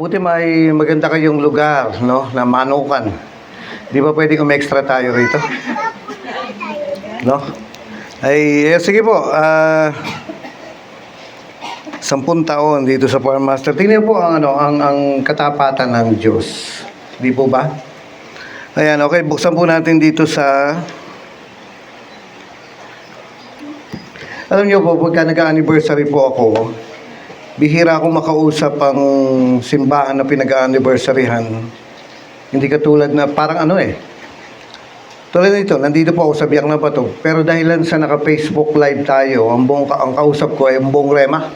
Mabuti may maganda kayong lugar, no, na manukan. Di ba pwedeng extra tayo rito? No? Sige po. 10 taon dito sa Farm Master. Tingnan po ang katapatan ng Diyos. Di po ba? Ayan, okay. Buksan po natin dito sa... Alam niyo po, pagka nag-anniversary po ako, bihira akong makausap ang simbahan na pinag-anniversaryhan. Hindi katulad na parang tulad nito, nandito po ako sa Biak na Bato. Pero dahilan sa naka-Facebook live tayo, ang kausap ko ay ang buong Rema.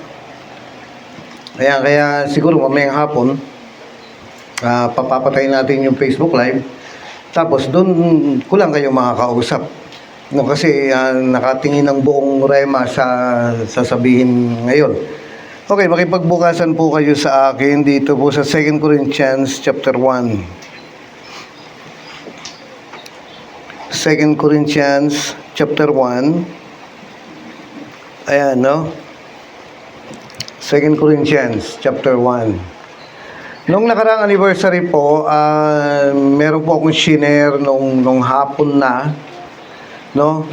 Ayan, kaya siguro mamayang hapon, papapatayin natin yung Facebook live. Tapos doon ko lang kayo makakausap. No, kasi nakatingin ang buong Rema sa sasabihin ngayon. Okay, makipagbukasan po kayo sa akin dito po sa 2 Corinthians chapter 1. 2 Corinthians chapter 1. Ayan, no? 2 Corinthians chapter 1. Nung nakaraang anniversary po, meron po akong shinare nung hapon na, no?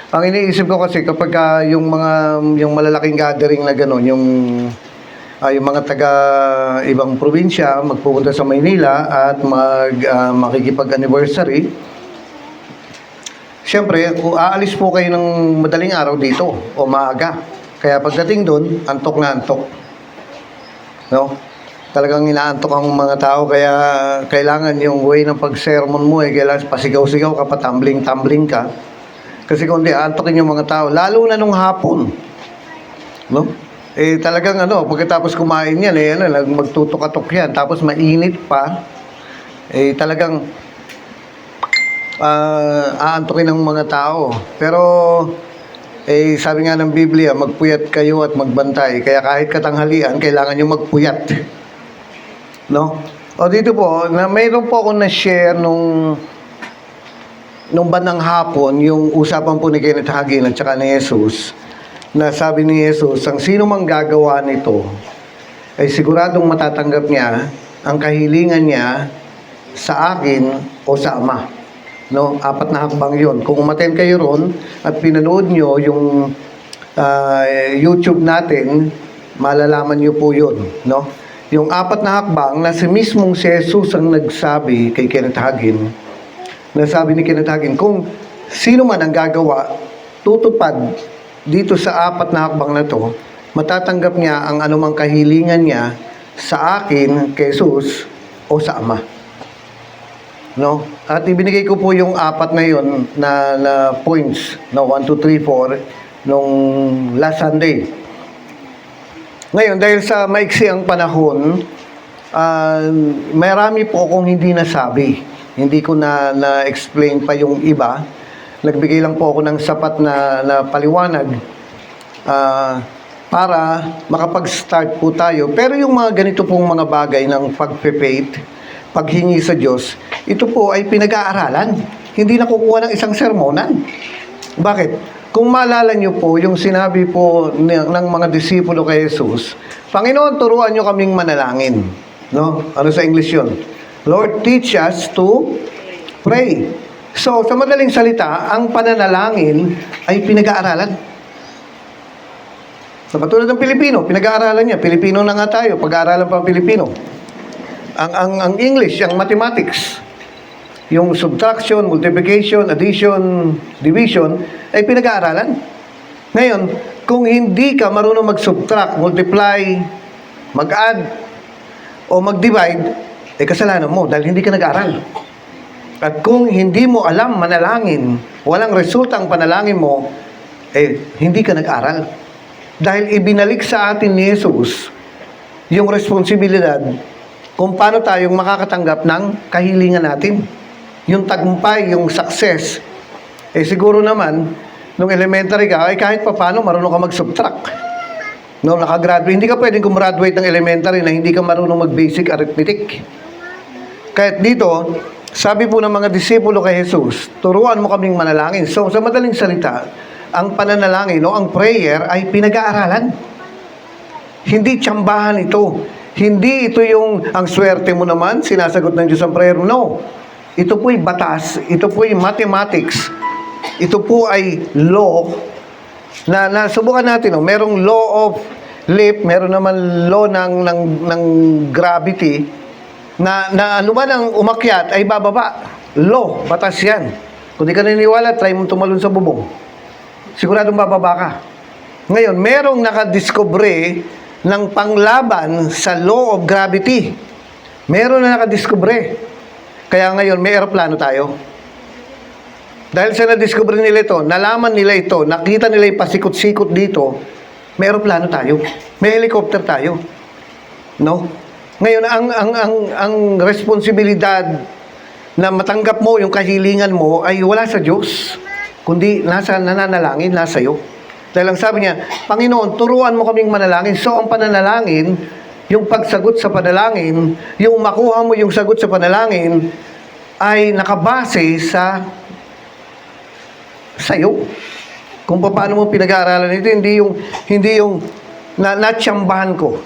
Ang iniisip ko kasi kapag yung malalaking gathering na gano'n, yung mga taga ibang probinsya magpupunta sa Maynila at makikipag-anniversary, siyempre, aalis po kayo ng madaling araw dito o maaga. Kaya pagdating doon, antok na antok. No? Talagang inaantok ang mga tao, kaya kailangan yung way ng pag-sermon mo kailangan pasigaw-sigaw ka, patambling-tambling ka. Kasi kung di, antokin yung mga tao, lalo na nung hapon. No? Talagang pagkatapos kumain yan, magtutok-atok yan, tapos mainit pa, talagang aantokin ng mga tao. Pero, sabi nga ng Biblia, magpuyat kayo at magbantay. Kaya kahit katanghalian, kailangan nyo magpuyat. No? O dito po, mayroon po ako na-share nung bandang hapon, yung usapan po ni Kenneth Hagin at saka ni Jesus, na sabi ni Jesus, ang sino mang gagawa nito, ay siguradong matatanggap niya ang kahilingan niya sa akin o sa Ama. No? 4 na hakbang yun. Kung umattend kayo ron at pinanood nyo yung YouTube natin, malalaman nyo po yun. No? Yung 4 na hakbang na si mismong si Jesus ang nagsabi kay Kenneth Hagin, nasabi ni Kenneth Hagin, kung sino man ang gagawa, tutupad dito sa 4 na hakbang na to, matatanggap niya ang anumang kahilingan niya sa akin, kay Jesus, o sa Ama. No? At ibinigay ko po yung 4 na yun na points, 1, 2, 3, 4, nung last Sunday. Ngayon, dahil sa maiksi ang panahon, marami po akong hindi nasabi. Hindi ko na-explain pa yung iba. Nagbigay lang po ako ng sapat na paliwanag para makapag-start po tayo. Pero yung mga ganito pong mga bagay ng pagpe-faith, paghingi sa Diyos, ito po ay pinag-aaralan. Hindi nakukuha ng isang sermonan. Bakit? Kung maalala nyo po, yung sinabi po ng mga disipulo kay Jesus, Panginoon, turuan nyo kaming manalangin. No? Ano sa English yun? Lord, teach us to pray. So, sa madaling salita, ang pananalangin ay pinag-aaralan. Sa katulad ng Pilipino, pinag-aaralan niya. Pilipino na nga tayo, pag-aaralan pa ang Pilipino. Ang English, ang mathematics, yung subtraction, multiplication, addition, division, ay pinag-aaralan. Ngayon, kung hindi ka marunong mag-subtract, multiply, mag-add, o mag-divide, kasalanan mo dahil hindi ka nag-aral. At kung hindi mo alam manalangin, walang resulta ang panalangin mo, hindi ka nag-aral. Dahil ibinalik sa atin ni Jesus yung responsibilidad kung paano tayong makakatanggap ng kahilingan natin. Yung tagumpay, yung success. Siguro naman, nung elementary ka, kahit pa paano marunong ka mag-subtract. No, nakagraduate. Hindi ka pwedeng gumraduate ng elementary na hindi ka marunong mag-basic arithmetic. Kahit dito, sabi po ng mga disipulo kay Jesus, turuan mo kaming manalangin. So, sa madaling salita, ang pananalangin o ang prayer ay pinag-aaralan. Hindi tsambahan ito. Hindi ito yung ang swerte mo naman, sinasagot ng Diyos ang prayer mo. No. Ito po'y batas, ito po'y mathematics, ito po ay law na subukan natin. No? Merong law of leap, meron naman law ng gravity na ano man ang umakyat ay bababa. Law, batas yan. Kung di ka naniniwala, try mo tumalon sa bubong. Siguradong bababa ka. Ngayon, merong nakadiskubre ng panglaban sa law of gravity. Meron na nakadiskubre. Kaya ngayon, may eroplano tayo. Dahil sa nadiskubre nila ito, nalaman nila ito, nakita nila yung pasikot-sikot dito, may eroplano tayo. May helicopter tayo. No? Ngayon, ang responsibilidad na matanggap mo yung kahilingan mo ay wala sa Diyos, kundi nasa nananalangin, nasa iyo. Dahil ang sabi niya, Panginoon, turuan mo kaming manalangin. So, ang pananalangin, yung pagsagot sa panalangin, yung makuha mo yung sagot sa panalangin, ay nakabase sa iyo. Kung paano mo pinag-aaralan ito, hindi yung natsambahan ko.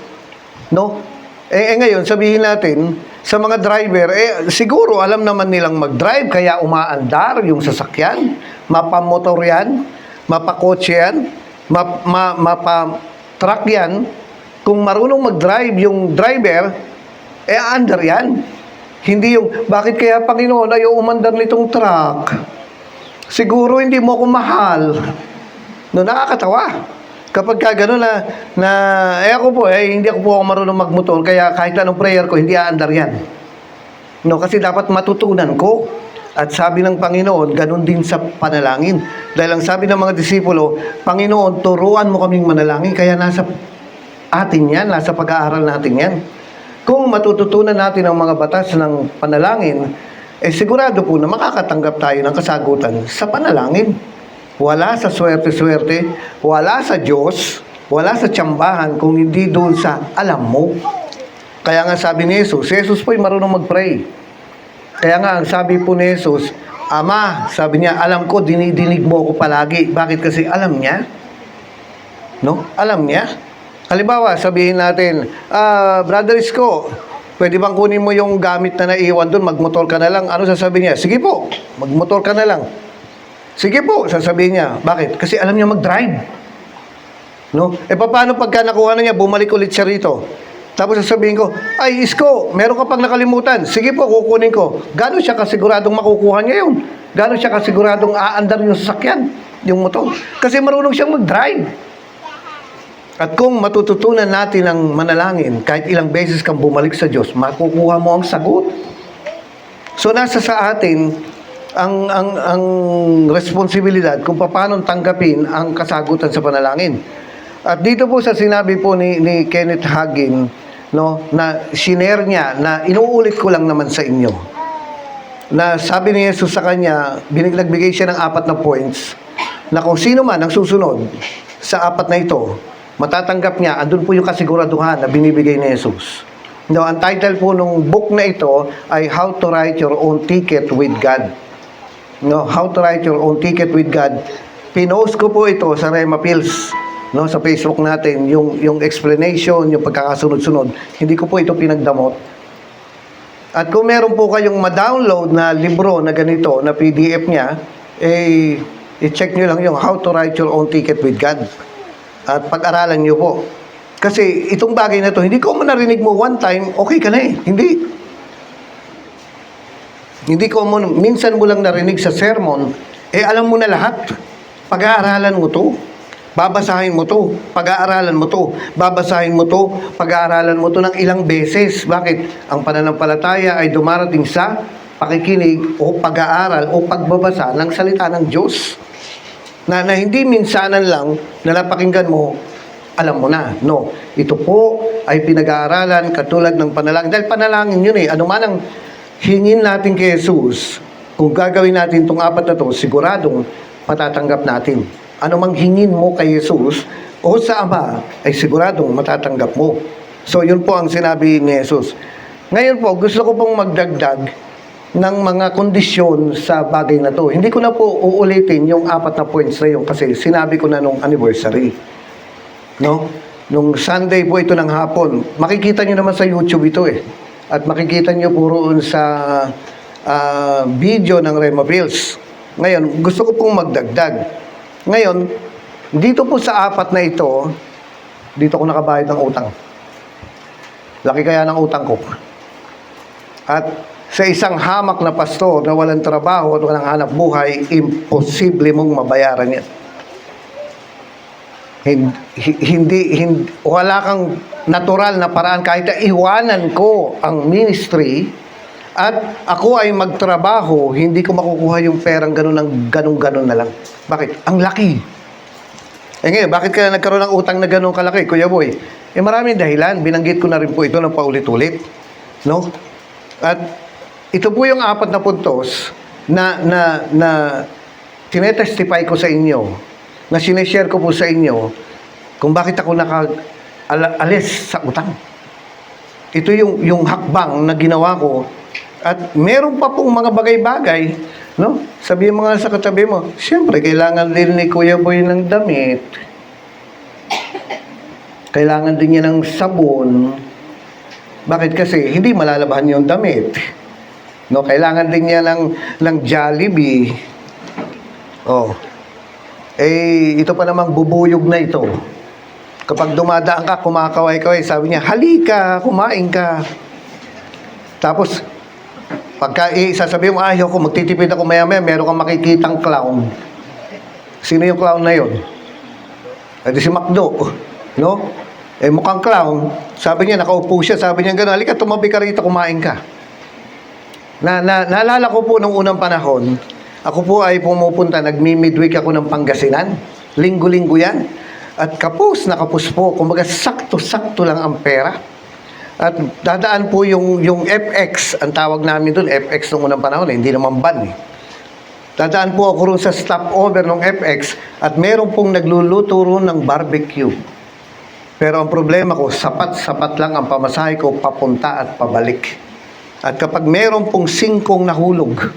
No? Ngayon, sabihin natin, sa mga driver, siguro alam naman nilang mag-drive, kaya umaandar yung sasakyan, mapamotor yan, mapakotse yan, mapa-truck yan. Kung marunong mag-drive yung driver, aandar yan. Hindi yung, bakit kaya Panginoon ayaw umandar nitong truck? Siguro hindi mo ako mahal. No, nakakatawa. Kapag ka gano'n ako po, hindi ako po ako marunong magmotor, kaya kahit anong prayer ko, hindi aandar yan. No, kasi dapat matutunan ko. At sabi ng Panginoon, ganun din sa panalangin. Dahil ang sabi ng mga disipulo, Panginoon, turuan mo kaming manalangin, kaya nasa atin yan, nasa pag-aaral natin yan. Kung matututunan natin ang mga batas ng panalangin, sigurado po na makakatanggap tayo ng kasagutan sa panalangin. Wala sa swerte-swerte, wala sa Diyos, wala sa tsambahan, kung hindi doon sa alam mo. Kaya nga sabi ni Jesus, si Jesus po'y marunong mag-pray. Kaya nga ang sabi po ni Jesus, Ama, sabi niya, alam ko, dinidinig mo ako palagi. Bakit? Kasi alam niya. No? Alam niya. Halimbawa, sabihin natin, Brother Isko, pwede bang kunin mo yung gamit na naiwan doon, magmotor ka na lang? Ano sasabihin niya? Sige po, magmotor ka na lang. Sige po, sasabihin niya. Bakit? Kasi alam niya mag-drive. No? Paano pagka nakuha na niya, bumalik ulit siya rito? Tapos sasabihin ko, ay Isko, meron ka pang nakalimutan. Sige po, kukunin ko. Gano'n siya kasiguradong makukuha niya yun? Gano'n siya kasiguradong aandar yung sasakyan, yung motor? Kasi marunong siyang mag-drive. At kung matututunan natin ang manalangin, kahit ilang beses kang bumalik sa Diyos, makukuha mo ang sagot. So nasa sa atin ang responsibilidad kung paano tanggapin ang kasagutan sa panalangin. At dito po sa sinabi po ni Kenneth Hagin, no, na shinare niya, na inuulit ko lang naman sa inyo, na sabi ni Jesus sa kanya, nagbigay siya ng 4 na points, na kung sino man ang susunod sa 4 na ito, matatanggap niya. Andun po yung kasiguraduhan na binibigay ni Jesus. No, ang title po ng book na ito ay How to Write Your Own Ticket with God. No, How to Write Your Own Ticket with God. Pinost ko po ito sa Rema Pills, no, sa Facebook natin, yung explanation, yung pagkakasunod-sunod. Hindi ko po ito pinagdamot. At kung meron po kayong ma-download na libro na ganito, na PDF niya, i-check nyo lang yung How to Write Your Own Ticket with God. At pag-aralan nyo po. Kasi itong bagay na to, hindi ko narinig mo one time, okay ka na eh. Hindi ko minsan mo lang narinig sa sermon, alam mo na lahat. Pag-aaralan mo to. Babasahin mo to, pag-aaralan mo to, babasahin mo to, pag-aaralan mo to ng ilang beses. Bakit? Ang pananampalataya ay dumarating sa pakikinig o pag-aaral o pagbabasa ng salita ng Diyos. Na hindi minsanan lang na napakinggan mo, alam mo na. No, ito po ay pinag-aaralan katulad ng panalangin. Dahil panalangin yun eh. Ano man ang hingin natin kay Jesus, kung gagawin natin itong 4 na to, siguradong matatanggap natin. Ano mang hingin mo kay Jesus o sa Ama, ay siguradong matatanggap mo. So, yun po ang sinabi ni Jesus. Ngayon po, gusto ko pong magdagdag ng mga kondisyon sa bagay na to. Hindi ko na po uulitin yung 4 na points na yun kasi sinabi ko na nung anniversary. No? nung Sunday po ito ng hapon. Makikita nyo naman sa YouTube ito eh. At makikita nyo puro sa video ng Rema Bills. Ngayon, gusto ko pong magdagdag. Ngayon, dito po sa apat na ito, dito ko nakabayad ng utang. Laki kaya ng utang ko. At sa isang hamak na pastor na walang trabaho at walang hanap buhay, imposible mong mabayaran yan. Wala kang natural na paraan kahit na iwanan ko ang ministry at ako ay magtrabaho, hindi ko makukuha yung perang ganun na lang. Bakit? Ang laki. Ngayon, bakit kaya nagkaroon ng utang na ganun kalaki, Kuya Boy? Maraming dahilan. Binanggit ko na rin po ito ng paulit-ulit. No? At ito po yung apat na puntos na tinetestify ko sa inyo, na sineshare ko po sa inyo kung bakit ako alis sa utang. Ito yung hakbang na ginawa ko. At meron pa pong mga bagay-bagay, no? Sabihin mo nga sa katabi mo, siyempre, kailangan din ni Kuya Boy ng damit. Kailangan din niya ng sabon. Bakit? Kasi hindi malalabahan yung damit. No, kailangan din niya ng Jollibee. Oh. Ito pa namang bubuyog na ito. Kapag dumadaan ka, kumakaway-kaway, sabi niya, halika, kumain ka. Tapos, pagka sasabihin mo, ayaw ko, magtitipid ako maya-maya, meron kang makikitang clown. Sino yung clown na yun? Si Macdo. No? Mukhang clown. Sabi niya, nakaupo siya. Sabi niya gano'n, halika, tumabi ka rito, kumain ka. Naalala ko po nung unang panahon, ako po ay pumupunta, nagmi-midweek ako ng Pangasinan. Linggo-linggo yan. At kapos na kapos po. Kumbaga, sakto-sakto lang ang pera. At dadaan po yung FX, ang tawag namin doon, FX nung unang panahon, hindi naman ban eh. Dadaan po ako rin sa stopover ng FX at meron pong nagluluto rin ng barbecue. Pero ang problema ko, sapat-sapat lang ang pamasahe ko papunta at pabalik. At kapag meron pong 5 nahulog,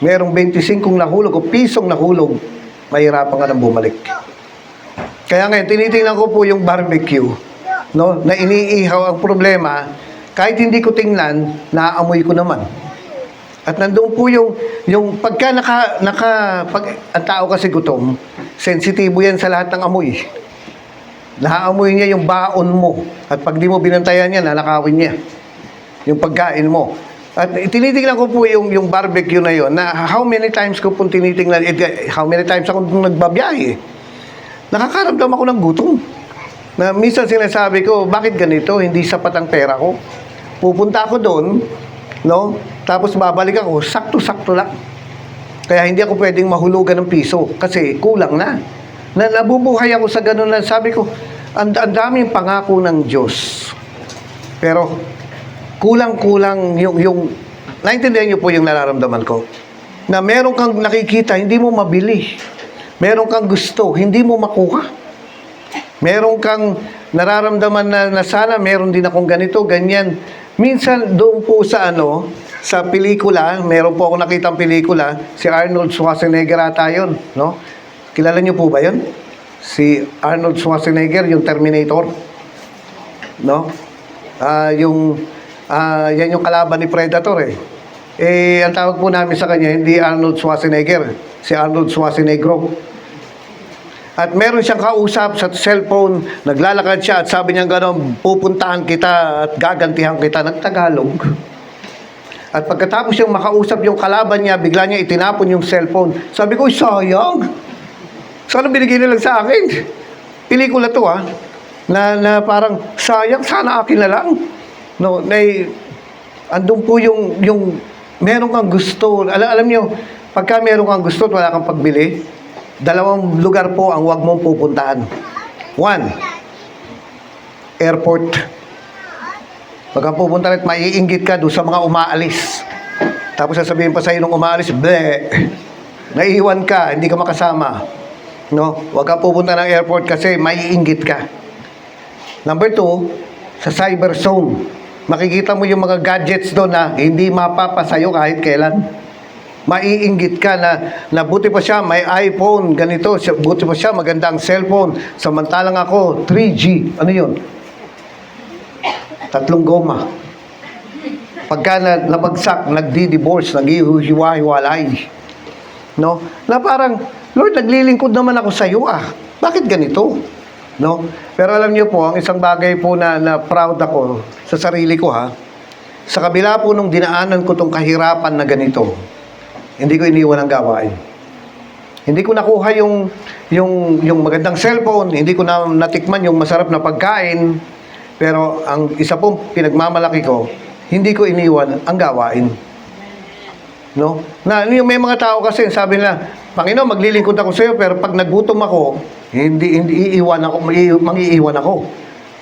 merong 25 nahulog o pisong nahulog, mahirapan ka nang bumalik. Kaya ngayon, tinitingnan ko po yung barbecue, no, na iniihaw. Ang problema, kahit hindi ko tingnan, naaamoy ko naman. At nandoon po yung pagka ang tao kasi gutom, sensitibo yan sa lahat ng amoy. Naaamoy niya yung baon mo. At pag di mo binantayan niya, nanakawin niya yung pagkain mo. At tinitingnan ko po yung barbecue na yon, na how many times ko po tinitingnan, how many times ako nagbabiyahe. Nakakaramdam ako ng gutom. Na minsan sinasabi ko, bakit ganito? Hindi sapat ang pera ko. Pupunta ako doon, no? Tapos babalik ako, sakto-sakto lang. Kaya hindi ako pwedeng mahulugan ng piso kasi kulang na. Nabubuhay ako sa ganun na sabi ko, ang daming pangako ng Diyos. Pero kulang-kulang yung naintindihan niyo po yung nararamdaman ko. Na meron kang nakikita, hindi mo mabili. Meron kang gusto, hindi mo makuha. Meron kang nararamdaman na sana meron din akong ganito, ganyan. Minsan doon po sa sa pelikula, meron po ako nakitang pelikula, si Arnold Schwarzenegger ata yun, no? Kilala niyo po ba yun? Si Arnold Schwarzenegger, yung Terminator. No? Yan yung kalaban ni Predator eh. Ang tawag po namin sa kanya, hindi Arnold Schwarzenegger, si Arnold Schwarzenegro. At meron siyang kausap sa cellphone, naglalakad siya at sabi niya gano'n, pupuntahan kita at gagantihan kita ng Tagalog. At pagkatapos siyang makausap yung kalaban niya, bigla niya itinapon yung cellphone. Sabi ko, sayang. Sana binigay nilang sa akin. Pelikula to na parang sayang, sana akin na lang. No, andun po yung meron kang gusto. Alam niyo, pagka meron kang gusto at wala kang pagbili, 2 lugar po ang huwag mong pupuntahan. 1, airport. Pagka pupunta rin, maiinggit ka doon sa mga umaalis. Tapos sasabihin pa sa'yo nung umaalis, bleh, naiiwan ka, hindi ka makasama. No? Huwag kang pupunta ng airport kasi maiinggit ka. Number 2, sa cyber zone. Makikita mo yung mga gadgets doon na hindi mapapasayo kahit kailan. Maiinggit ka na buti pa siya, may iPhone, ganito, buti pa siya, magandang cellphone. Samantalang ako, 3G. Ano yun? 3 goma. Pagka nabagsak, nagdi-divorce, naghihiwa-hiwalay. No? Na parang, Lord, naglilingkod naman ako sa iyo Bakit ganito? No? Pero alam niyo po, ang isang bagay po na proud ako sa sarili ko sa kabila po nung dinaanan ko tong kahirapan na ganito, hindi ko iniwan ang gawain. Hindi ko nakuha yung magandang cellphone, hindi ko natikman yung masarap na pagkain, pero ang isa pong pinagmamalaki ko, hindi ko iniwan ang gawain. No? May mga tao kasi, sabi nila, Panginoon, maglilingkod ako sa iyo, pero pag nagutom ako, hindi mangiiwan ako.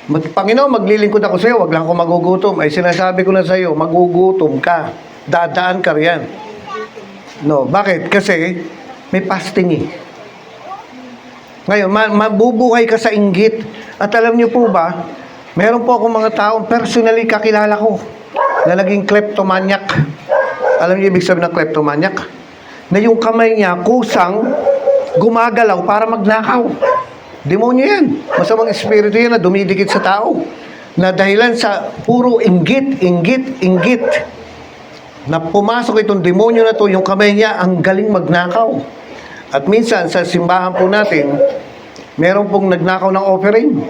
Panginoon, maglilingkod ako sa iyo, wag lang ako magugutom. Ay sinasabi ko na sa iyo, magugutom ka. Dadaan ka riyan. No, bakit? Kasi may fasting Ngayon, mabubuhay ka sa inggit. At alam niyo po ba, meron po akong mga taong personally kakilala ko na naging kleptomaniac. Alam niyo ibig sabihin ng kleptomaniac? Na yung kamay niya kusang gumagalaw para magnakaw. Demonyo yan. Masamang espiritu yan na dumidikit sa tao. Na dahilan sa puro inggit. Na pumasok itong demonyo na to, yung kamay niya ang galing magnakaw. At minsan sa simbahan po natin, meron pong nagnakaw ng offering.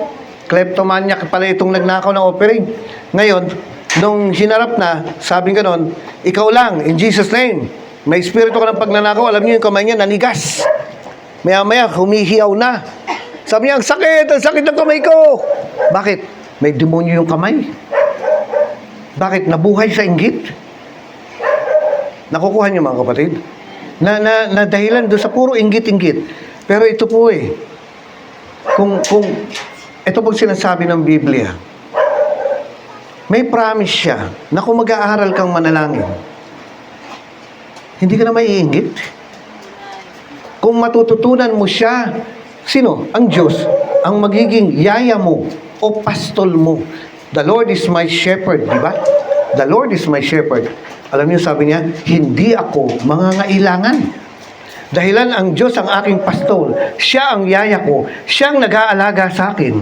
Kleptomaniac pala itong nagnakaw ng offering. Ngayon, nung hinarap na, sabi ganon, ikaw lang, in Jesus' name, may espiritu ka ng pagnanakaw, alam niyo yung kamay niya, nanigas. Maya-maya, humihiyaw na. Sabi niya, ang sakit ng kamay ko. Bakit? May demonyo yung kamay. Bakit? Nabuhay sa inggit. Nakukuha niyo mga kapatid? Na dahilan doon sa puro inggit. Pero ito po kung ito pong sinasabi ng Biblia, may promise siya na kung mag-aaral kang manalangin, hindi ka na maiinggit. Kung matututunan mo siya, sino? Ang Diyos, ang magiging yaya mo o pastol mo. The Lord is my shepherd, di ba? The Lord is my shepherd. Alam niyo, sabi niya, hindi ako mangangailangan. Dahilan ang Diyos ang aking pastol. Siya ang yaya ko. Siya ang nag-aalaga sa akin.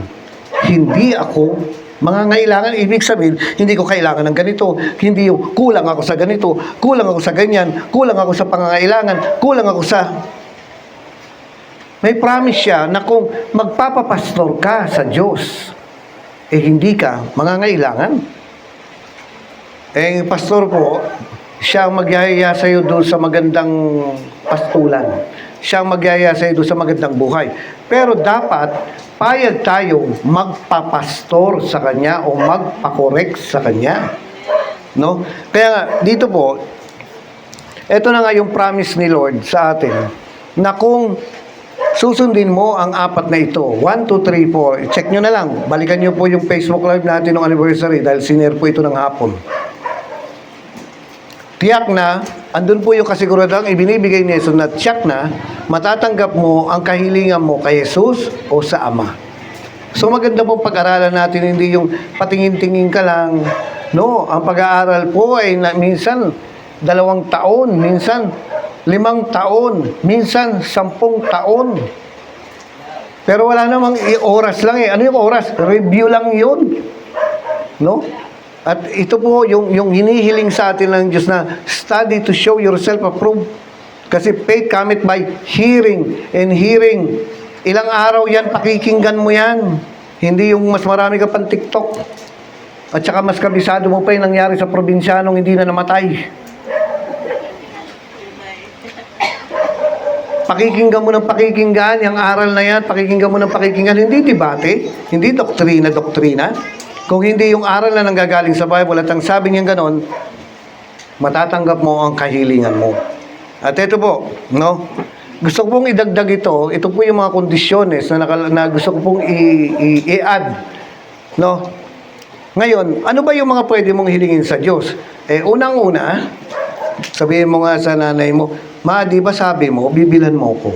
Hindi ako mangangailangan. Ibig sabihin, hindi ko kailangan ng ganito. Hindi yung kulang ako sa ganito. Kulang ako sa ganyan. Kulang ako sa pangangailangan. Kulang ako sa... May promise siya na kung magpapapastor ka sa Diyos, hindi ka mangangailangan. Yung pastor po, siya ang magyayaya sa iyo doon sa magandang pastulan. Siya ang magyayaya sa iyo doon sa magandang buhay. Pero dapat, payag tayong magpapastor sa Kanya o magpakorek sa Kanya. No? Kaya nga, dito po, ito na nga yung promise ni Lord sa atin, na kung susundin mo ang 4 na ito, 1, 2, 3, 4, check nyo na lang, balikan nyo po yung Facebook Live natin ng anniversary dahil sinare po ito ng hapon. Tiyak na, andun po yung kasiguradang ibinibigay ni Jesus na tiyak na, matatanggap mo ang kahilingan mo kay Jesus o sa Ama. So maganda pong pag-aralan natin, hindi yung patingin-tingin ka lang. No, ang pag-aaral po ay minsan 2 taon, minsan 5 taon, minsan 10 taon. Pero wala namang oras lang Ano yung oras? Review lang yun. No? At ito po yung hinihiling sa atin ng Diyos na study to show yourself approved. Kasi faith cometh by hearing, and hearing. Ilang araw yan, pakikinggan mo yan. Hindi yung mas marami ka pang TikTok. At saka mas kabisado mo pa yung nangyari sa probinsyanong hindi na namatay. Pakikinggan mo ng pakikinggan, yung aral na yan, pakikinggan mo ng pakikinggan, hindi debate, hindi doktrina. Kung hindi yung aral na nanggagaling sa Bible at ang sabi niya ganon, matatanggap mo ang kahilingan mo. At ito po, no? Gusto ko pong idagdag ito po yung mga kondisyones na gusto ko pong i-add, no? Ngayon, ano ba yung mga pwede mong hilingin sa Diyos? Unang-una, sabihin mo nga sa nanay mo, Ma, di ba sabi mo, bibilan mo ko?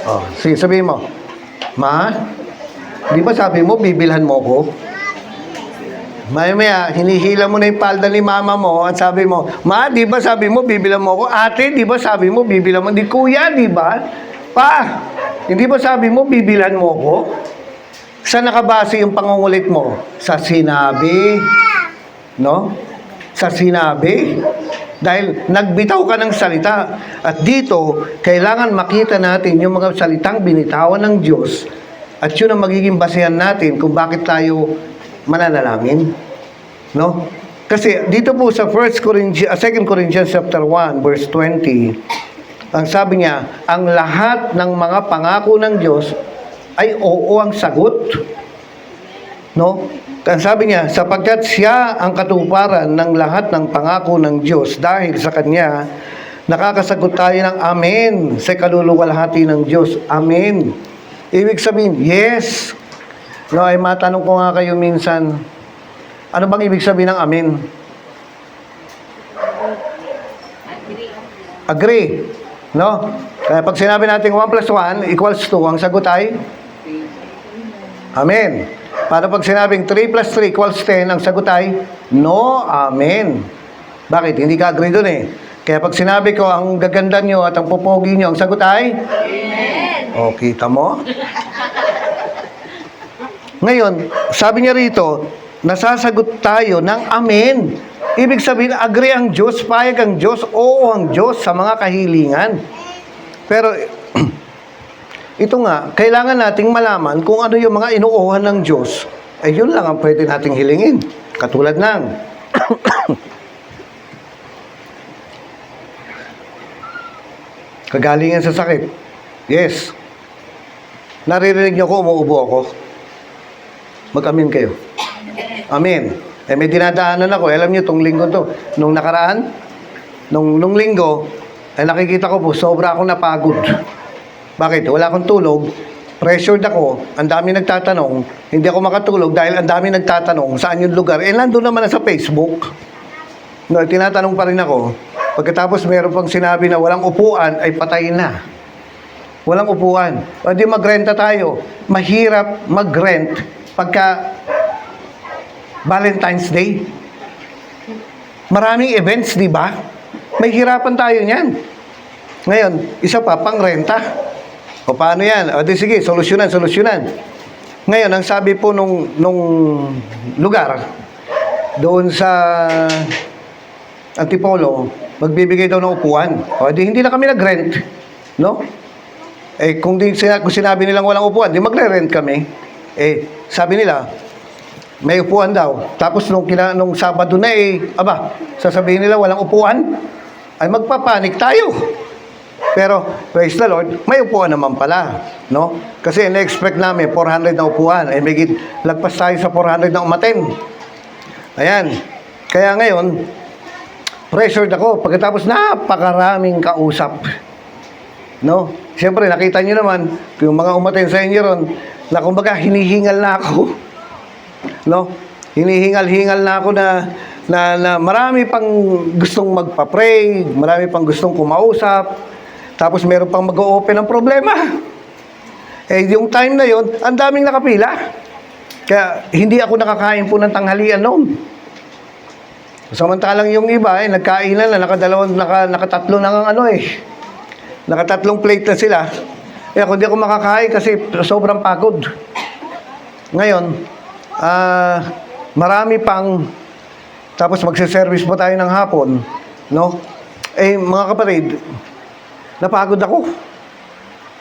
Oh, sige, sabihin mo, Ma, di ba sabi mo, bibilhan mo ko? Maya-maya, hinihila mo na yung palda ni mama mo at sabi mo, Ma, di ba sabi mo, bibilang mo ako? Ate, di ba sabi mo, bibilang mo? Di kuya, di ba? Pa, hindi ba sabi mo, bibilan mo ako? Saan nakabase yung pangungulit mo? Sa sinabi. No? Sa sinabi. Dahil nagbitaw ka ng salita. At dito, kailangan makita natin yung mga salitang binitawan ng Diyos. At yun ang magiging basehan natin kung bakit tayo mananalangin. No? Kasi dito po sa 2 Corinthians chapter 1 verse 20, ang sabi niya, ang lahat ng mga pangako ng Diyos ay oo ang sagot. No? Ang sabi niya, sapagkat siya ang katuparan ng lahat ng pangako ng Diyos, dahil sa Kanya, nakakasagot tayo ng amen sa kaluluwalhati ng Diyos. Amen. Ibig sabihin, yes. No, ay matanong ko nga kayo minsan, ano bang ibig sabihin ng amen? Agree. No? Kaya pag sinabi natin 1 plus 1 equals 2, ang sagot ay? Amen. Para pag sinabing 3 plus 3 equals 10, ang sagot ay? No, amen. Bakit? Hindi ka agree dun eh. Kaya pag sinabi ko, ang gaganda nyo at ang pupogi nyo, ang sagot ay? Amen. O, kita mo? Ngayon, sabi niya rito, nasasagot tayo ng amen. Ibig sabihin, agree ang Diyos, payag ang Diyos, oo ang Diyos sa mga kahilingan. Pero, ito nga, kailangan nating malaman kung ano yung mga inuuhan ng Diyos. Eh, yun lang ang pwede nating hilingin. Katulad ng, kagalingan sa sakit. Yes. Naririnig niyo ko, umuubo ako. Mag-amin kayo. Amen. Eh, may dinadaanan ako. Alam niyo, itong linggo to. Nung nakaraan, nung linggo, ay nakikita ko po, sobra akong napagod. Bakit? Wala akong tulog. Pressured ako. Ang dami nagtatanong. Hindi ako makatulog dahil ang dami nagtatanong saan yung lugar. Eh, nandun naman na sa Facebook. No, tinatanong pa rin ako. Pagkatapos meron pang sinabi na walang upuan, ay patayin na. Walang upuan. O di magrenta tayo. Mahirap magrent pagka Valentine's Day. Maraming events, di ba? May hirapan tayo niyan. Ngayon, isa pa, pang renta. O paano yan? O di sige, solusyonan. Ngayon, ang sabi po nung lugar, doon sa Antipolo, magbibigay daw ng upuan. O di hindi na kami nag-rent. No? Eh, kung sinabi nilang walang upuan, di magre-rent kami. Eh, sabi nila, may upuan daw. Tapos nung Sabado na sasabihin nila walang upuan, ay magpapanik tayo. Pero, praise the Lord, may upuan naman pala. No? Kasi na-expect namin 400 na upuan. Eh, lagpas tayo sa 400 na umaten. Ayan. Kaya ngayon, pressured ako. Pagkatapos, napakaraming kausap. No? Siyempre, nakita niyo naman, yung mga umaten sa inyo ron, na kumbaga, hinihingal na ako. No? Hinihingal-hingal na ako na marami pang gustong magpa-pray, marami pang gustong kumausap, tapos meron pang mag-o-open ng problema. Eh, yung time na yon, ang daming nakapila. Kaya, hindi ako nakakain po ng tanghalian noon. Samantalang yung iba, nagkainan na, nakatatlo na ng nakatatlong plate na sila. Kaya kung di ako makakain kasi sobrang pagod. Ngayon, marami pang, tapos magse-service pa tayo ng hapon, no? Eh, mga kapatid, napagod ako.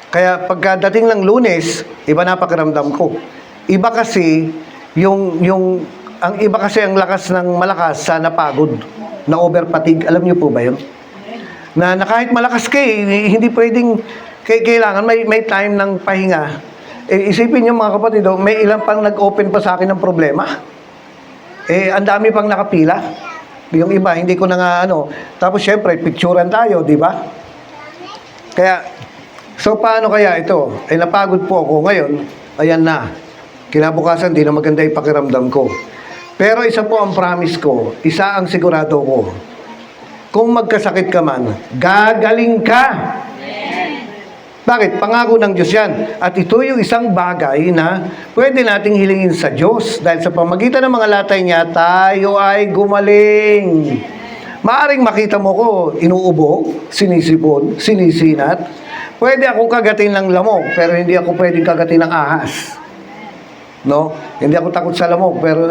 Kaya pagkadating ng Lunes, iba na pakiramdam ko. Iba kasi, ang iba kasi ang lakas ng malakas sa napagod, na over-fatigue. Alam niyo po ba yun? Na kahit malakas hindi pwedeng, kailangan may time ng pahinga. Eh, isipin niyo mga kapatid, may ilang pang nag-open pa sa akin ng problema. Eh, ang dami pang nakapila. Yung iba, hindi ko na nga Tapos, syempre, picturean tayo, di ba? Kaya, so paano kaya ito? Eh, napagod po ako ngayon. Ayan na. Kinabukasan, di na maganda yung pakiramdam ko. Pero isa po ang promise ko, isa ang sigurado ko. Kung magkasakit ka man, gagaling ka. Bakit? Pangako ng Diyos yan. At ito yung isang bagay na pwede nating hilingin sa Diyos. Dahil sa pamagitan ng mga latay niya, tayo ay gumaling. Maaring makita mo ko, inuubo, sinisipon, sinisinat. Pwede akong kagatin ng lamok, pero hindi ako pwedeng kagatin ng ahas. No? Hindi ako takot sa lamok, pero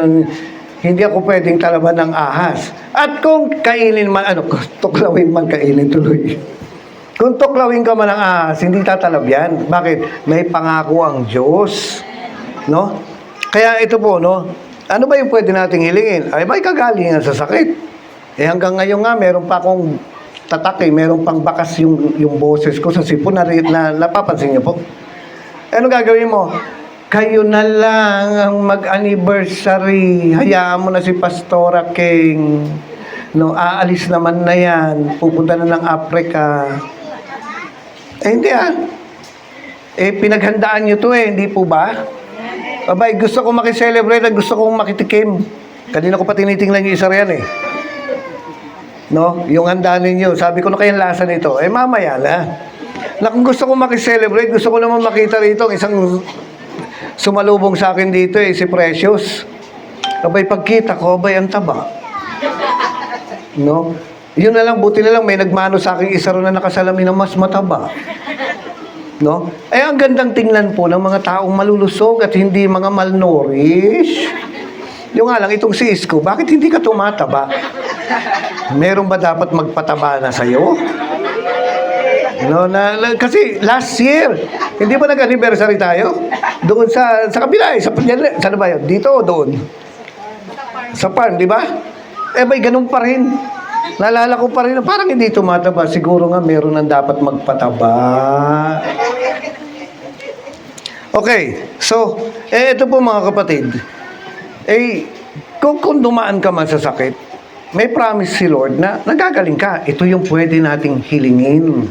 hindi ako pwedeng talaban ng ahas. At kung kainin man, tuklawin man, kainin tuloy. Kung tuklawin ka man ng ahas, hindi tatalab yan. Bakit? May pangako ang Diyos. No? Kaya ito po, no? Ano ba yung pwede nating hilingin? Ay, may kagalingan sa sakit. Eh hanggang ngayon nga, meron pa akong tatak meron pang bakas yung boses ko sa sipon na napapansin niyo po. Ano gagawin mo? Kayo na lang ang mag-anniversary. Hayaan mo na si Pastora King. No, aalis naman na yan. Pupunta na ng Africa. Hindi pinaghandaan nyo to hindi po ba? Abay, gusto ko makiselebrate at gusto kong makitikim. Kanina ko pa tinitingnan yung isa riyan No? Yung handa ninyo. Sabi ko na kayong lasa nito. Mamaya na. Kung gusto kong makiselebrate, gusto ko naman makita rito isang sumalubong sa akin dito si Precious. Abay, pagkita ko, abay, ang taba. No? Yun na lang, buti na lang, may nagmano sa akin isa ron na nakasalamin na mas mataba. No? Ang gandang tingnan po ng mga taong malulusog at hindi mga malnourished. Yung nga lang, itong si Isko, bakit hindi ka tumataba? Meron ba dapat magpataba na sa'yo? No, kasi last year, hindi ba nag-anniversary tayo? Doon sa kabila, saan ba yun? Dito o doon? Sa farm, di ba? May ganun pa rin. Naalala ko pa rin, parang hindi tumataba. Siguro nga meron nang dapat magpataba. Okay, so, ito po mga kapatid. Kung dumaan ka man sa sakit, may promise si Lord na nagagaling ka. Ito yung pwede nating hilingin.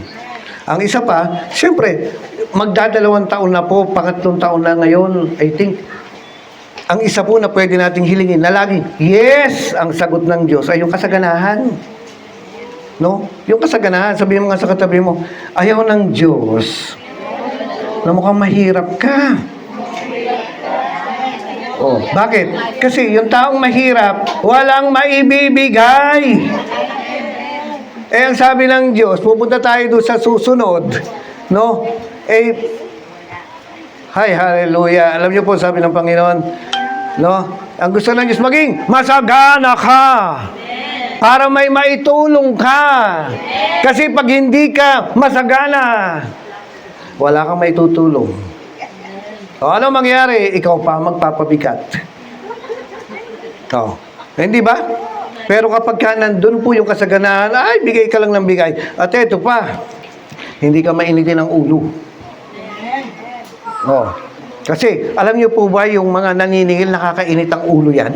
Ang isa pa, siyempre, magdadalawang taon na po, pangatlong taon na ngayon, I think, ang isa po na pwede nating hilingin na laging, yes, ang sagot ng Diyos ay yung kasaganahan. No? Yung kasaganahan, sabihin mo nga sa katabi mo, ayaw ng Diyos na mukhang mahirap ka. Oh, bakit? Kasi yung taong mahirap, walang maibibigay. Ang sabi ng Diyos, pupunta tayo doon sa susunod, no? Hi, hallelujah. Alam niyo po, sabi ng Panginoon, no? Ang gusto ng Diyos maging masagana ka. Para may maitulong ka. Kasi pag hindi ka masagana, wala kang maitutulong. O ano mangyari? Ikaw pa magpapabigat. Hindi ba? Pero kapag ka nandun po yung kasaganahan, ay, bigay ka lang ng bigay. At eto pa, hindi ka mainitin ng ulo. Kasi, alam niyo po ba yung mga naniningil, nakakainit ang ulo yan?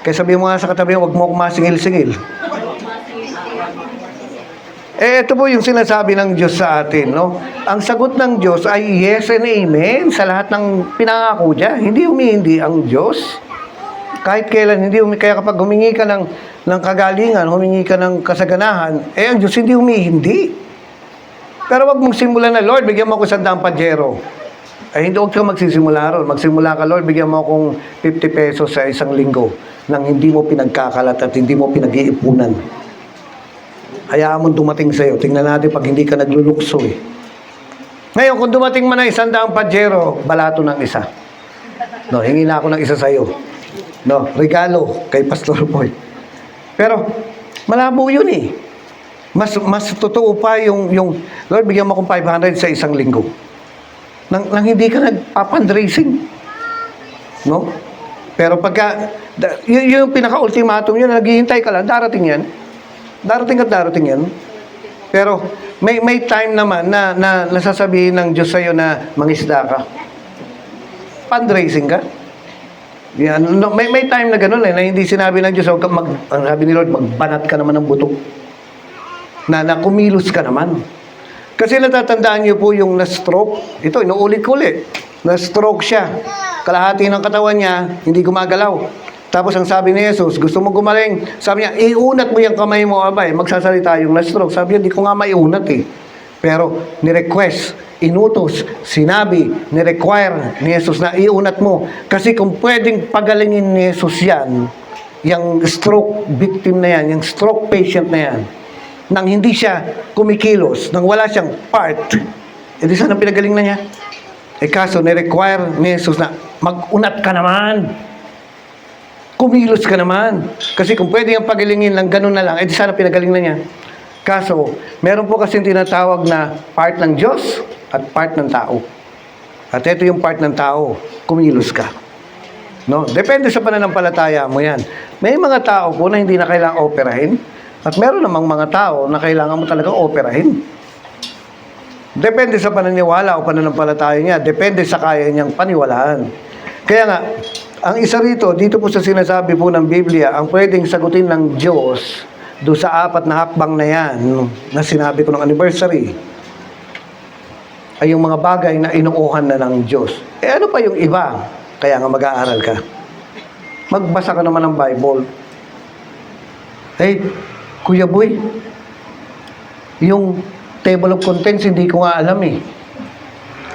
Kaya sabi mo nga sa katabi, huwag mo akong masingil-singil. Ito po yung sinasabi ng Diyos sa atin, no? Ang sagot ng Diyos ay yes and amen sa lahat ng pinangako niya. Hindi humihindi ang Diyos. Kahit kailan, kaya kapag humingi ka ng kagalingan, humingi ka ng kasaganahan, ang Diyos hindi humihindi. Pero wag mong simulan na, Lord, bigyan mo ako 100 pajero. Hindi huwag ka magsisimula ron. Magsimula ka, Lord, bigyan mo akong 50 pesos sa isang linggo nang hindi mo pinagkakalat at hindi mo pinag-iipunan. Hayaan mo dumating sa'yo. Tingnan natin pag hindi ka naglulukso Ngayon, kung dumating man na 100 pajero, balato ng isa. No, hingi na ako ng isa sa'yo. No, regalo kay Pastor Boy. Pero, malabo yun Mas totoo pa yung Lord, bigyan mo akong 500 sa isang linggo. Nang hindi ka nagpa-fundraising. No? Pero pagka, yung pinaka-ultimatum yun, naghihintay ka lang, darating yan. Darating at darating yan. Pero, may time naman na nasasabihin ng Diyos sa'yo na mangisda ka. Fundraising ka. Yan. May time na gano'n na hindi sinabi ng Diyos, ang sabi ni Lord, magbanat ka naman ng buto. Na kumilos ka naman. Kasi natatandaan niyo po yung na-stroke. Ito, inuulit ko ulit. Na-stroke siya. Kalahati ng katawan niya, hindi gumagalaw. Tapos ang sabi ni Jesus, gusto mo gumaling? Sabi niya, iunat mo yung kamay mo, abay. Magsasalita yung na-stroke. Sabi niya, di ko nga maiunat Pero ni-request, inutos, sinabi, ni-require ni Jesus na iunat mo. Kasi kung pwedeng pagalingin ni Jesus yan, yung stroke victim na yan, yung stroke patient na yan, nang hindi siya kumikilos, nang wala siyang part, edi sana pinagaling na niya. Kaso ni-require ni Jesus na mag-unat ka naman. Kumilos ka naman. Kasi kung pwede yung pagalingin lang, ganun na lang, edi sana pinagaling na niya. Kaso, meron po kasing tinatawag na part ng Diyos at part ng tao. At ito yung part ng tao, kumilos ka. No? Depende sa pananampalataya mo yan. May mga tao po na hindi na kailangang operahin. At meron namang mga tao na kailangan mo talagang operahin. Depende sa pananiwala o pananampalataya niya. Depende sa kaya niyang paniwalaan. Kaya nga, ang isa rito, dito po sa sinasabi po ng Biblia, ang pwedeng sagutin ng Diyos do sa 4 na hakbang na yan, na sinabi ko ng anniversary, ay yung mga bagay na inuuhan na ng Diyos. Ano pa yung iba? Kaya nga mag-aaral ka. Magbasa ka naman ng Bible. Kuya Boy, yung table of contents, hindi ko nga alam eh.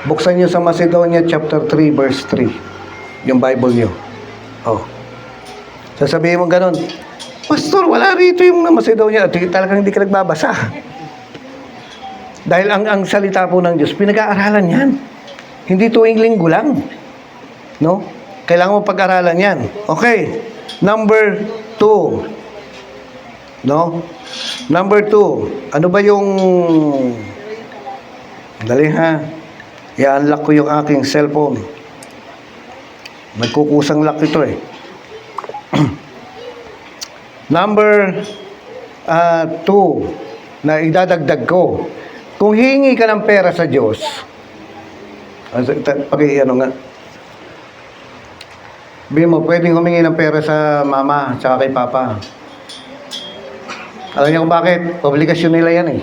Buksan nyo sa Macedonia chapter 3, verse 3. Yung Bible nyo. Sasabihin mo ganun, Pastor, wala rito yung Macedonia. Talagang hindi ka nagbabasa. Dahil ang salita po ng Diyos, pinag-aaralan yan. Hindi tuwing linggo lang. No? Kailangan mo pag-aralan yan. Okay. Number 2. No? Number 2. Ano ba yung... Dali ha. I-unlock ko yung aking cellphone. Nagkukusang lock ito eh. Number 2 na idadagdag ko. Kung hihingi ka ng pera sa Diyos, ano nga, sabihin mo, pwedeng humingi ng pera sa mama at kay papa. Alam niyo kung bakit? Obligasyon nila yan eh.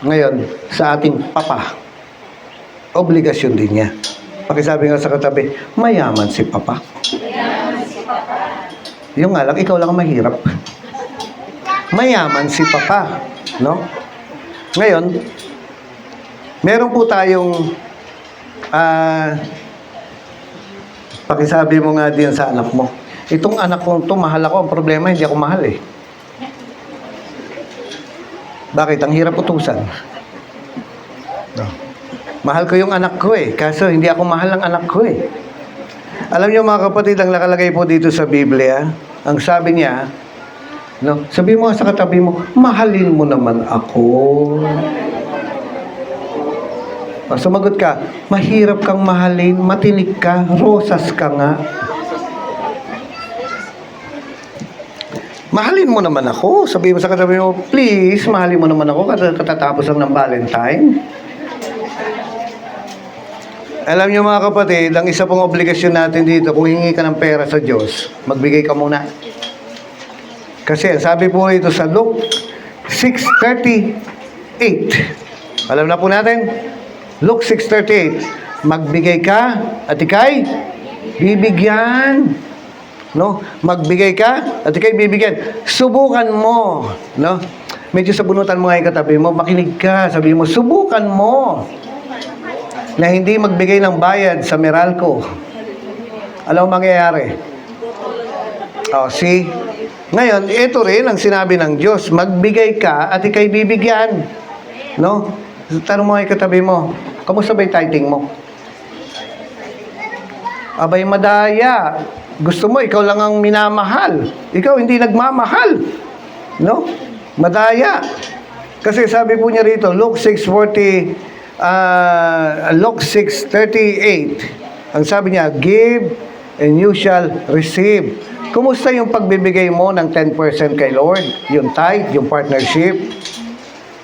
Ngayon, sa ating papa, obligasyon din niya. Pakisabi nga sa katabi, mayaman si papa. Mayaman si papa. Yung nga lang, ikaw lang ang mahirap. Mayaman si papa. No? Ngayon, meron po tayong pakisabi mo nga din sa anak mo. Itong anak ko to, mahal ako. Ang problema, hindi ako mahal eh. Bakit? Ang hirap utusan. No. Mahal ko yung anak ko eh. Kaso hindi ako mahal ng anak ko eh. Alam niyo mga kapatid, ang nakalagay po dito sa Biblia, ang sabi niya, no, sabi mo sa katabi mo, mahalin mo naman ako. Sumagot ka, mahirap kang mahalin, matinik ka, rosas ka nga. Mahalin mo naman ako. Sabi mo sa katabi mo, please, mahalin mo naman ako katatapos lang ng Valentine. Alam niyo mga kapatid, ang isa pong obligasyon natin dito, kung hingi ka ng pera sa Diyos, magbigay ka muna. Kasi sabi po ito sa Luke 6:38. Alam na po natin? Luke 6:38. Magbigay ka at ikay bibigyan. No? Magbigay ka at ikay bibigyan. Subukan mo. No? Medyo sabunutan mo nga yung katabi mo, makinig ka. Sabi mo, subukan mo na hindi magbigay ng bayad sa Meralco. Alam mo mangyayari? See? Ngayon, ito rin ang sinabi ng Diyos, magbigay ka at ikay bibigyan. No? Tanong mo ay katabi mo, kamusta ba yung tithing mo? Abay, madaya. Gusto mo, ikaw lang ang minamahal. Ikaw hindi nagmamahal. No? Madaya. Kasi sabi po niya rito, Luke 6:38, ang sabi niya, give and you shall receive. Kumusta yung pagbibigay mo ng 10% kay Lord? Yung tithe, yung partnership?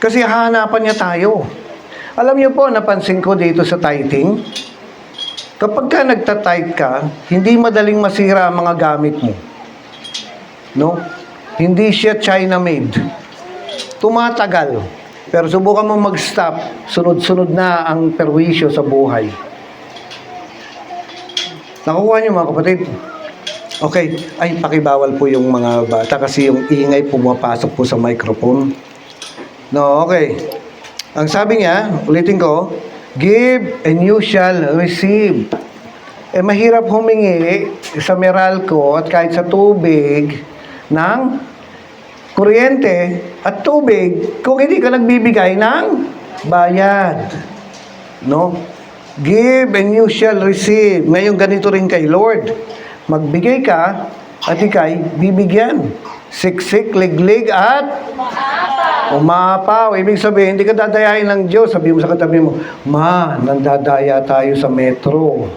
Kasi hahanapan niya tayo. Alam niyo po, napansin ko dito sa tithing, kapag ka nagtatithe ka, hindi madaling masira ang mga gamit mo. No? Hindi siya China-made. Tumatagal. Pero subukan mo mag-stop, sunod-sunod na ang perwisyo sa buhay. Nakukuha niyo mga kapatid? Okay, ay pakibawal po yung mga bata kasi yung ingay pumapasok po sa microphone. No, okay. Ang sabi niya, ulitin ko, give and you shall receive. Mahirap humingi sa Meralco at kahit sa tubig ng kuryente at tubig kung hindi ka nagbibigay ng bayad. No? Give and you shall receive. Ngayon ganito rin kay Lord. Magbigay ka at ikay bibigyan. Siksik, liglig at umaapaw. Ibig sabihin, hindi ka dadayain ng Diyos. Sabi mo sa katabi mo, Ma, nandadaya tayo sa metro.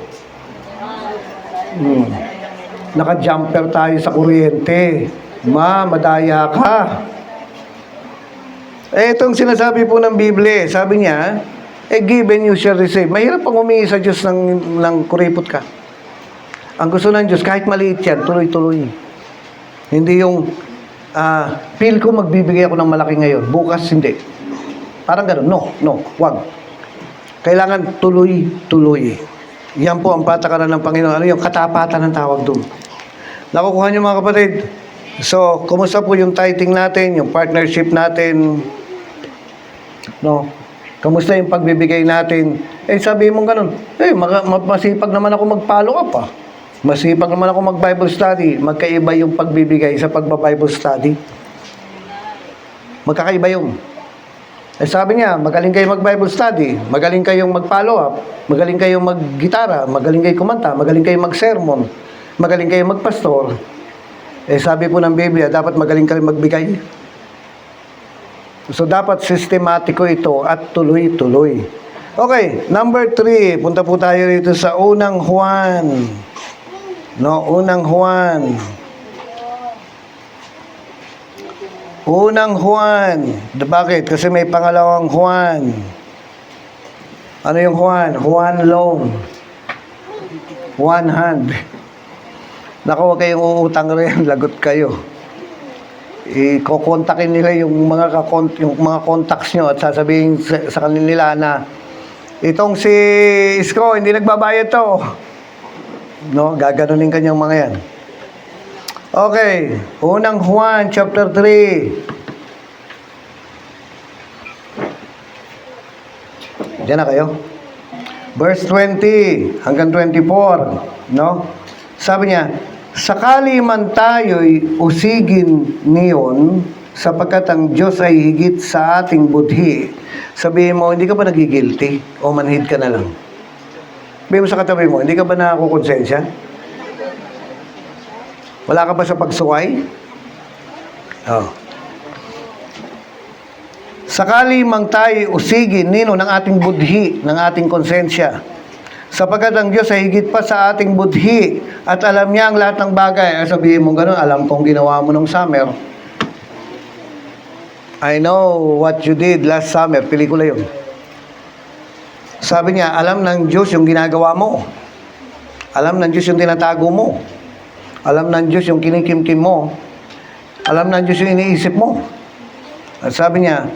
Naka-jumper tayo sa kuryente. Ma, madaya ka. Itong sinasabi po ng Biblia, sabi niya, give and you shall receive. Mahirap pang humingi sa Diyos ng kuripot ka. Ang gusto ng Diyos, kahit maliit yan, tuloy-tuloy. Hindi yung, feel ko magbibigay ako ng malaki ngayon, bukas hindi. Parang gano'n. No, wag. Kailangan tuloy-tuloy. Yan po ang patakaran ng Panginoon. Ano yung katapatan ng tawag doon? Nakukuha niyo mga kapatid? So, kumusta po yung tithing natin, yung partnership natin? No? Kamusta yung pagbibigay natin? Sabi mong ganun, masipag naman ako mag-follow up ah. Masipag naman ako mag-Bible study. Magkaiba yung pagbibigay sa pagba-Bible study. Magkakaiba yung. Sabi niya, magaling kayo mag-Bible study, magaling kayong mag-follow up, magaling kayong mag-gitara, magaling kayong kumanta, magaling kayong mag-sermon, magaling kayong mag-pastor. Sabi po ng Biblia, dapat magaling ka rin magbigay. So, dapat sistematiko ito at tuloy-tuloy. Okay, number 3. Punta po tayo rito sa unang Juan. No, unang Juan. Unang Juan. Bakit? Kasi may pangalawang Juan. Ano yung Juan? Juan loan. One hand. Naku, huwag kayong uutang rin. Lagot kayo. Kukontakin nila yung mga contacts nyo at sasabihin sa kanila na itong si Isko, hindi nagbabayad to. No, gaganunin kanyang mga yan. Okay, unang Juan chapter 3. Diyan na kayo. Verse 20 hanggang 24, no? Sabi niya, sakali man tayo'y usigin niyon, sapagkat ang Diyos ay higit sa ating budhi. Sabihin mo, hindi ka ba nagigilty? O manhid ka na lang? Sabihin mo sa katabi mo, hindi ka ba nakukonsensya? Wala ka ba sa pagsuway? Oh. Sakali mang tayo usigin nino ng ating budhi, ng ating konsensya, sapagkat ang Diyos ay higit pa sa ating budhi at alam niya ang lahat ng bagay. Sabihin mo gano'n, alam kong ginawa mo nung summer. I know what you did last summer. Pelikula yun. Sabi niya, alam ng Diyos yung ginagawa mo. Alam ng Diyos yung tinatago mo. Alam ng Diyos yung kinikimkim mo. Alam ng Diyos yung iniisip mo. At sabi niya,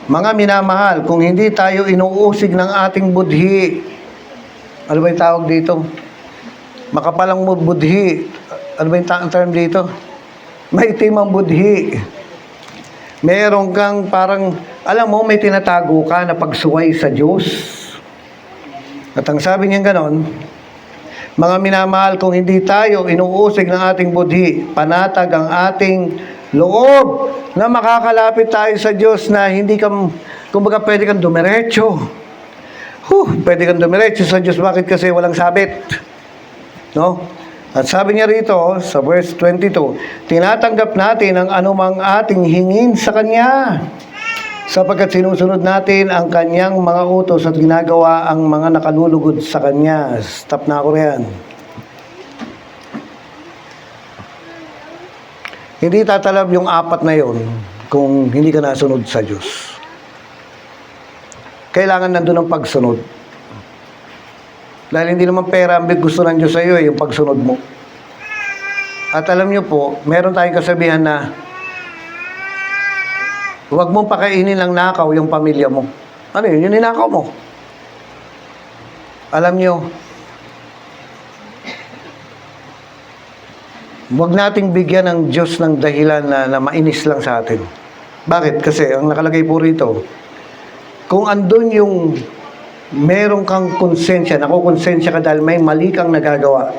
mga minamahal, kung hindi tayo inuusig ng ating budhi, ano ba yung tawag dito? Makapalang budhi. Ano ba yung term dito? Maitim ang budhi. Meron kang parang, alam mo, may tinatago ka na pagsuway sa Diyos. At ang sabi niya ganon, mga minamahal, kung hindi tayo inuusig ng ating budhi, panatag ang ating loob na makakalapit tayo sa Diyos na hindi kumbaga pwede kang dumiretso. Pwede kang dumiretso sa Diyos. Bakit? Kasi walang sabit. No? At sabi niya rito, sa verse 22, tinatanggap natin ang anumang ating hingin sa Kanya, sapagkat sinusunod natin ang Kanyang mga utos at ginagawa ang mga nakalulugod sa Kanya. Stop na ako riyan. Hindi tatalab yung 4 na yon kung hindi ka nasunod sa Diyos. Kailangan nandun ang pagsunod. Dahil hindi naman pera ang gusto ng Diyos sa iyo, yung pagsunod mo. At alam niyo po, meron tayong kasabihan na huwag mong pakainin ng nakaw yung pamilya mo. Ano yun? Yung ninakaw mo. Alam niyo, huwag nating bigyan ng Diyos ng dahilan na mainis lang sa atin. Bakit? Kasi ang nakalagay po rito, Kung andun yung meron kang konsensya, nakukonsensya ka dahil may mali kang nagagawa,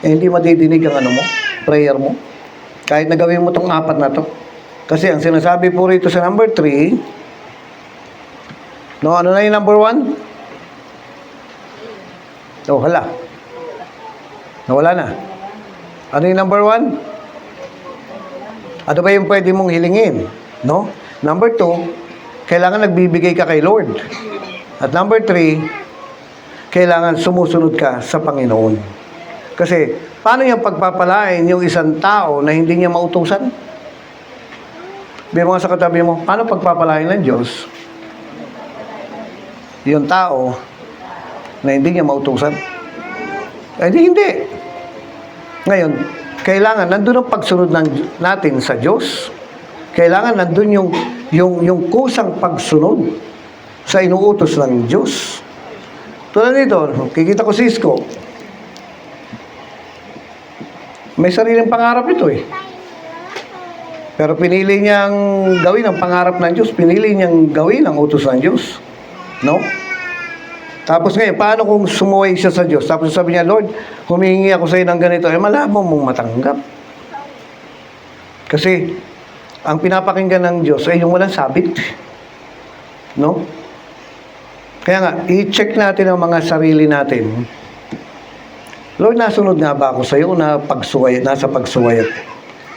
hindi madidinig ang ano mo, prayer mo. Kahit nagawin mo tong apat na to. Kasi ang sinasabi po rito sa number 3, no, ano na yung number 1? Oh, hala. Nawala na. Ano yung number 1? Ano ba yung pwede mong hilingin? No? Number 2, kailangan nagbibigay ka kay Lord. At number 3, kailangan sumusunod ka sa Panginoon. Kasi, paano yung pagpapalain yung isang tao na hindi niya mautusan? May mga sa katabi mo, paano pagpapalain ng Diyos yung tao na hindi niya mautusan? Eh, hindi. Ngayon, kailangan nandun ang pagsunod natin sa Diyos. Kailangan nandun yung kusang pagsunod sa inuutos ng Diyos. Tulad nito, kikita ko si Isko. May sariling pangarap ito eh. Pero pinili niyang gawin ang pangarap ng Diyos. Pinili niyang gawin ang utos ng Diyos. No? Tapos ngayon, paano kung sumuway siya sa Diyos? Tapos sabi niya, Lord, humingi ako sa iyo ng ganito. Eh, malabo mong matanggap. Kasi, ang pinapakinggan ng Diyos ay yung walang sabit. No? Kaya nga, i-check natin ang mga sarili natin. Lord, nasunod nga ba ako sa iyo na nasa pagsuway?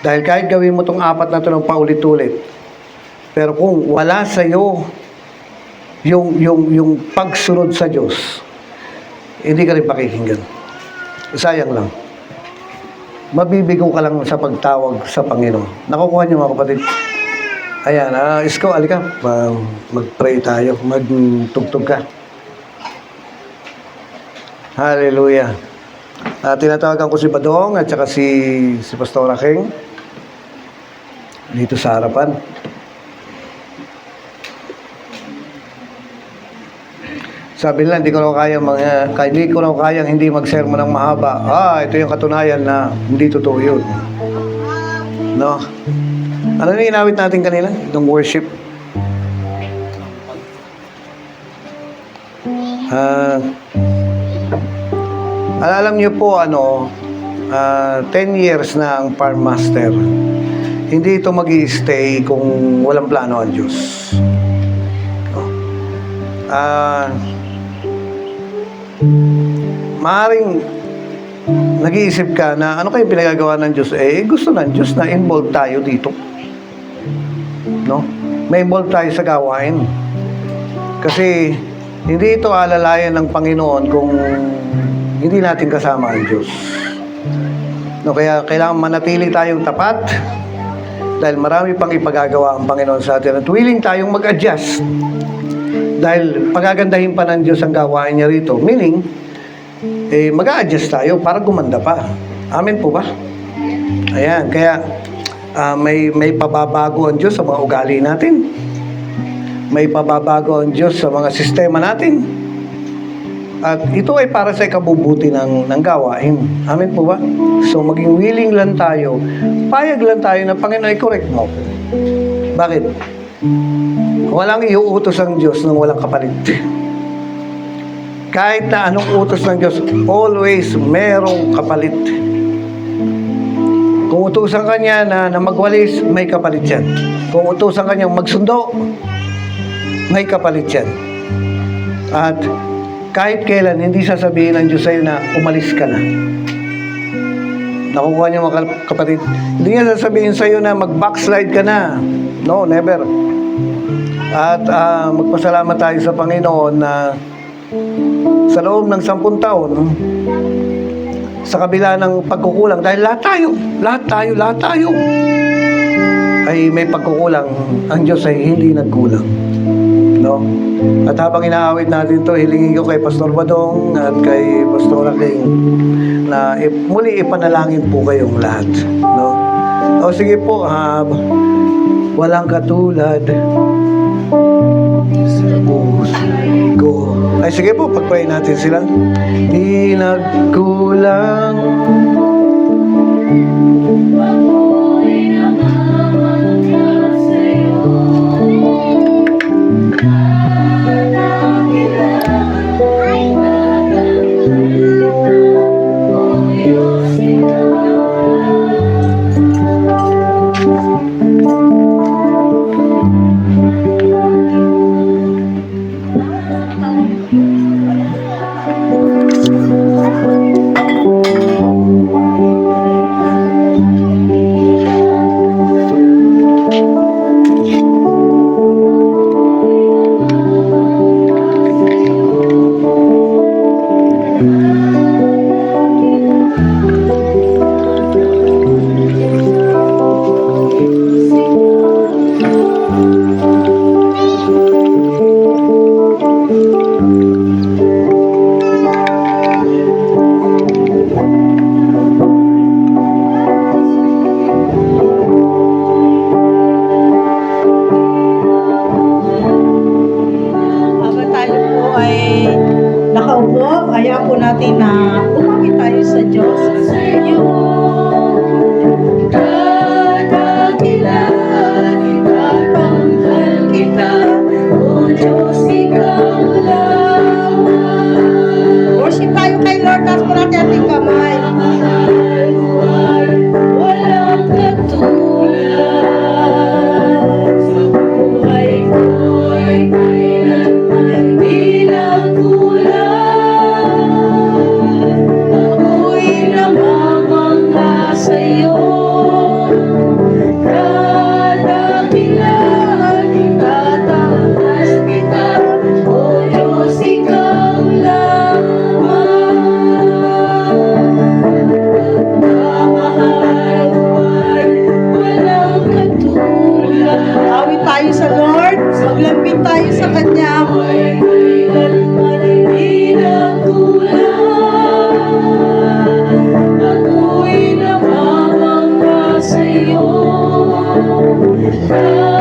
Dahil kahit gawin mo itong apat na ito ng paulit-ulit, pero kung wala sa iyo yung pagsunod sa Diyos, hindi ka rin pakikinggan. Sayang lang. Mabibigo ka lang sa pagtawag sa Panginoon. Nakukuha niyo mga kapatid? Ayan, Isko, alika. Mag-pray tayo. Magtugtog ka. Hallelujah. Tinatawagan ko si Badong at saka si Pastora King dito sa harapan. Sabi nila, hindi ko na kayang hindi mag-sermon ng mahaba. Ito yung katunayan na hindi totoo yun. No? Ano na inawit natin kanina? Itong worship. Alam niyo po, 10 years na ang farm master. Hindi ito mag-i-stay kung walang plano ang Diyos. Maaaring nag-iisip ka na ano kayong pinagagawa ng Diyos? Gusto ng Diyos na involved tayo dito. No? May involved tayo sa gawain. Kasi hindi ito alalayan ng Panginoon kung hindi natin kasama ang Diyos. No, kaya kailangan manatili tayong tapat dahil marami pang ipagagawa ang Panginoon sa atin at willing tayong mag-adjust dahil pagagandahin pa ng Diyos ang gawain niya rito. Meaning, mag-a-adjust tayo para gumanda pa. Amen po ba? Ayan, kaya may pababago ang Diyos sa mga ugali natin. May pababago ang Diyos sa mga sistema natin. At ito ay para sa ikabubuti ng gawain. Amen po ba? So, maging willing lang tayo. Payag lang tayo na, Panginoon, i-correct mo. Bakit? Walang iuutos ang Diyos nang walang kapalit. Kahit na anong utos ng Diyos, always merong kapalit. Kung utusan ka niya na magwalis, may kapalit yan. Kung utusan ka niya magsundo, may kapalit yan. At kahit kailan, hindi sasabihin ng Diyos sa'yo na umalis ka na. Nakukuha niyo mga kapatid. Hindi niya sasabihin sa'yo na mag-backslide ka na. No, never. At magpasalamat tayo sa Panginoon na sa loob ng 10 taon, sa kabila ng pagkukulang, dahil lahat tayo, ay may pagkukulang, ang Diyos ay hindi nagkulang. No? At habang inaawit natin to, hilingin ko kay Pastor Badong at kay Pastor King na muli ipanalangin po kayong lahat. No? O sige po, walang katulad sa puso ko. Ay sige po, pagpray natin sila. Di nagkulang Lord.